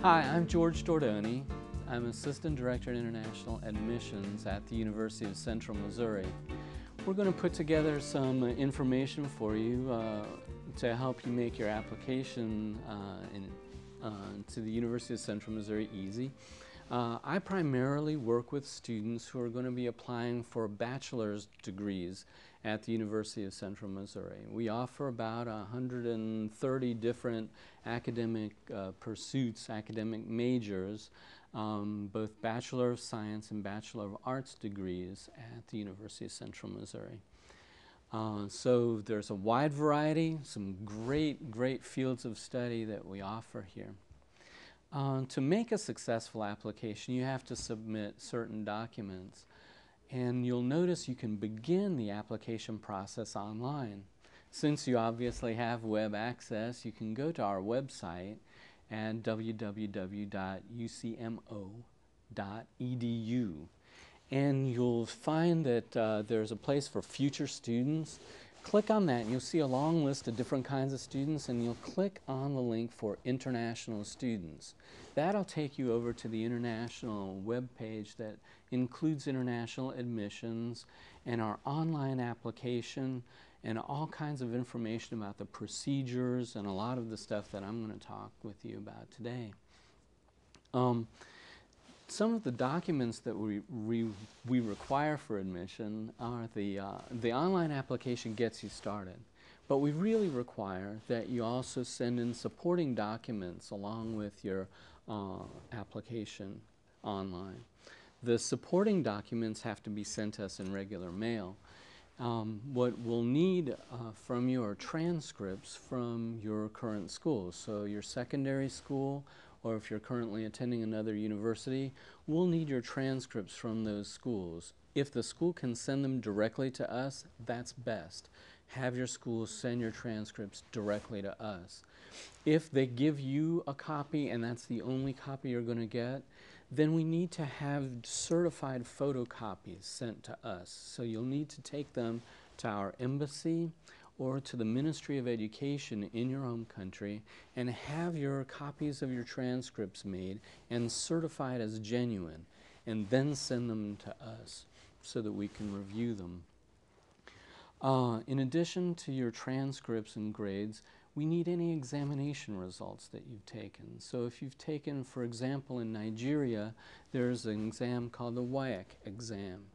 Hi, I'm George Dordoni. I'm Assistant Director in International Admissions at the University of Central Missouri. We're going to put together some information for you to help you make your application to the University of Central Missouri easy. I primarily work with students who are going to be applying for bachelor's degrees at the University of Central Missouri. We offer about 130 different academic pursuits, academic majors, both Bachelor of Science and Bachelor of Arts degrees at the University of Central Missouri. So there's a wide variety, some great fields of study that we offer here. To make a successful application, you have to submit certain documents. And you'll notice you can begin the application process online. Since you obviously have web access, you can go to our website at www.ucmo.edu. And you'll find that there's a place for future students. Click on that and you'll see a long list of different kinds of students, and you'll click on the link for international students. That'll take you over to the international web page that includes international admissions and our online application and all kinds of information about the procedures and a lot of the stuff that I'm going to talk with you about today. Some of the documents that we require for admission are the online application gets you started, but we really require that you also send in supporting documents along with your application online. The supporting documents have to be sent to us in regular mail. What we'll need from you are transcripts from your current school. So your secondary school, or if you're currently attending another university, we'll need your transcripts from those schools. If the school can send them directly to us, that's best. Have your school send your transcripts directly to us. If they give you a copy and that's the only copy you're going to get, then we need to have certified photocopies sent to us. So you'll need to take them to our embassy or to the Ministry of Education in your home country and have your copies of your transcripts made and certified as genuine, and then send them to us so that we can review them. In addition to your transcripts and grades, we need any examination results that you've taken. So if you've taken, for example, in Nigeria, there's an exam called the WAEC exam.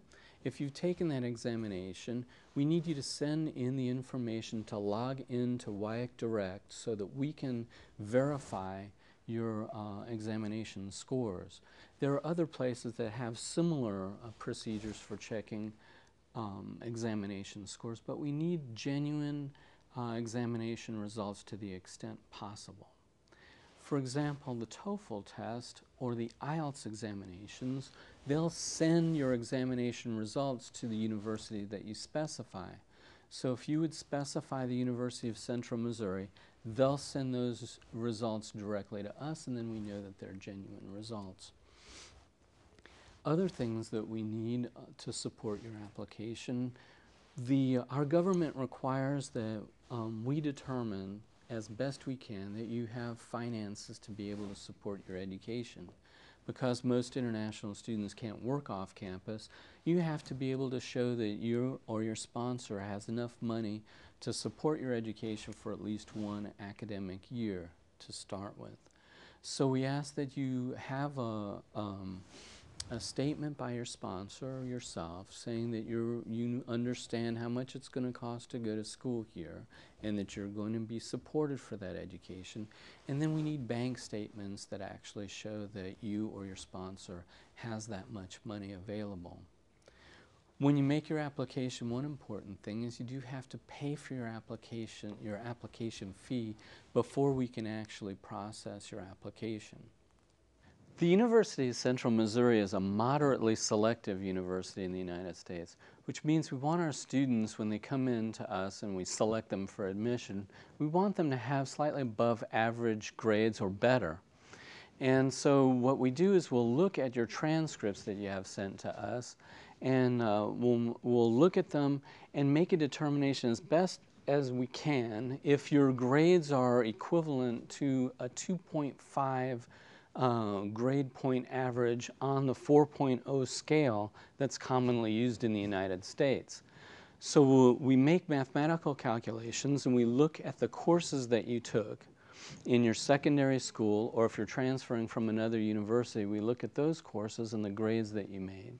If you've taken that examination, we need you to send in the information to log into WAEC Direct so that we can verify your examination scores. There are other places that have similar procedures for checking examination scores, but we need genuine examination results to the extent possible. For example, the TOEFL test or the IELTS examinations, they'll send your examination results to the university that you specify. So if you would specify the University of Central Missouri, they'll send those results directly to us, and then we know that they're genuine results. Other things that we need to support your application, our government requires that we determine as best we can that you have finances to be able to support your education. Because most international students can't work off campus, you have to be able to show that you or your sponsor has enough money to support your education for at least one academic year to start with. So we ask that you have a statement by your sponsor or yourself saying that you understand how much it's going to cost to go to school here and that you're going to be supported for that education. And then we need bank statements that actually show that you or your sponsor has that much money available. When you make your application, one important thing is you do have to pay for your application fee before we can actually process your application. The University of Central Missouri is a moderately selective university in the United States, which means we want our students, when they come in to us and we select them for admission, we want them to have slightly above average grades or better. And so what we do is we'll look at your transcripts that you have sent to us, and we'll look at them and make a determination as best as we can if your grades are equivalent to a 2.5 grade point average on the 4.0 scale that's commonly used in the United States. So we make mathematical calculations and we look at the courses that you took in your secondary school, or if you're transferring from another university, we look at those courses and the grades that you made.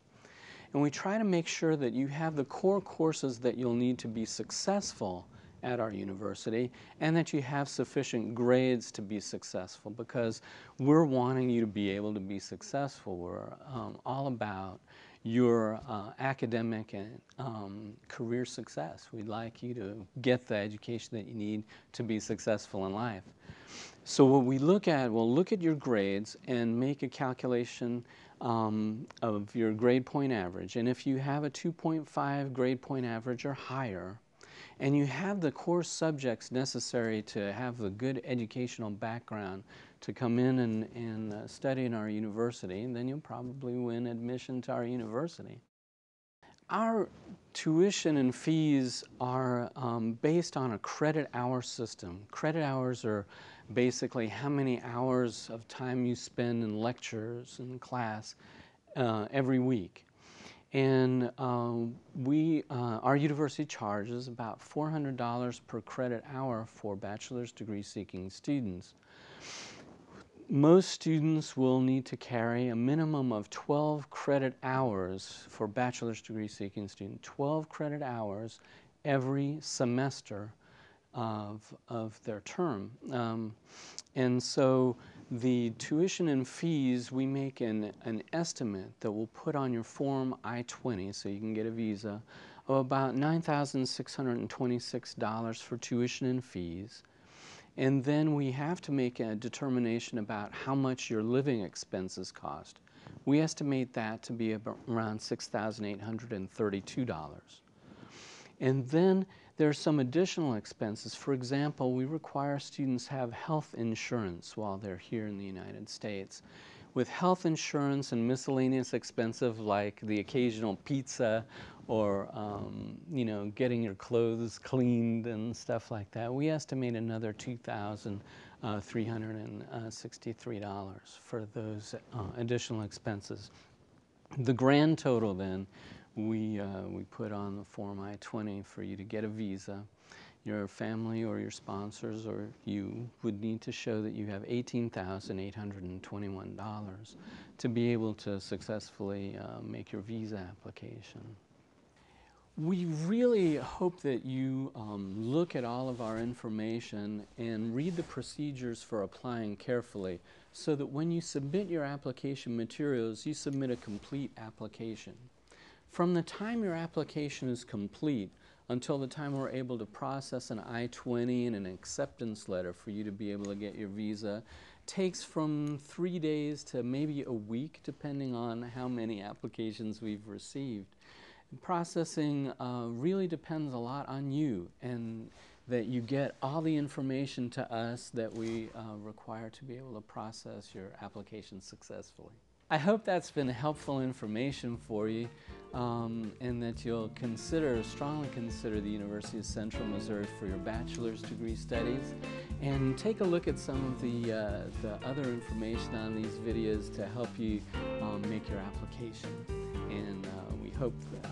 And we try to make sure that you have the core courses that you'll need to be successful at our university, and that you have sufficient grades to be successful, because we're wanting you to be able to be successful. We're all about your academic and career success. We'd like you to get the education that you need to be successful in life. So what we look at, we'll look at your grades and make a calculation of your grade point average. And if you have a 2.5 grade point average or higher, and you have the core subjects necessary to have a good educational background to come in and study in our university, then you'll probably win admission to our university. Our tuition and fees are based on a credit hour system. Credit hours are basically how many hours of time you spend in lectures and class every week. And our university charges about $400 per credit hour for bachelor's degree seeking students. Most students will need to carry a minimum of 12 credit hours for bachelor's degree seeking students, 12 credit hours every semester of their term. And so the tuition and fees, we make an estimate that we'll put on your form I-20, so you can get a visa, of about $9,626 for tuition and fees. And then we have to make a determination about how much your living expenses cost. We estimate that to be around $6,832. And then there are some additional expenses. For example, we require students have health insurance while they're here in the United States. With health insurance and miscellaneous expenses like the occasional pizza or getting your clothes cleaned and stuff like that, we estimate another $2,363 for those additional expenses. The grand total then, we put on the Form I-20 for you to get a visa. Your family or your sponsors or you would need to show that you have $18,821 to be able to successfully make your visa application. We really hope that you look at all of our information and read the procedures for applying carefully, so that when you submit your application materials, you submit a complete application. From the time your application is complete until the time we're able to process an I-20 and an acceptance letter for you to be able to get your visa, takes from 3 days to maybe a week, depending on how many applications we've received. Processing really depends a lot on you, and that you get all the information to us that we require to be able to process your application successfully. I hope that's been helpful information for you, and that you'll strongly consider the University of Central Missouri for your bachelor's degree studies, and take a look at some of the other information on these videos to help you make your application. And we hope that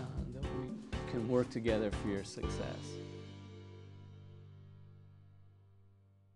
we can work together for your success.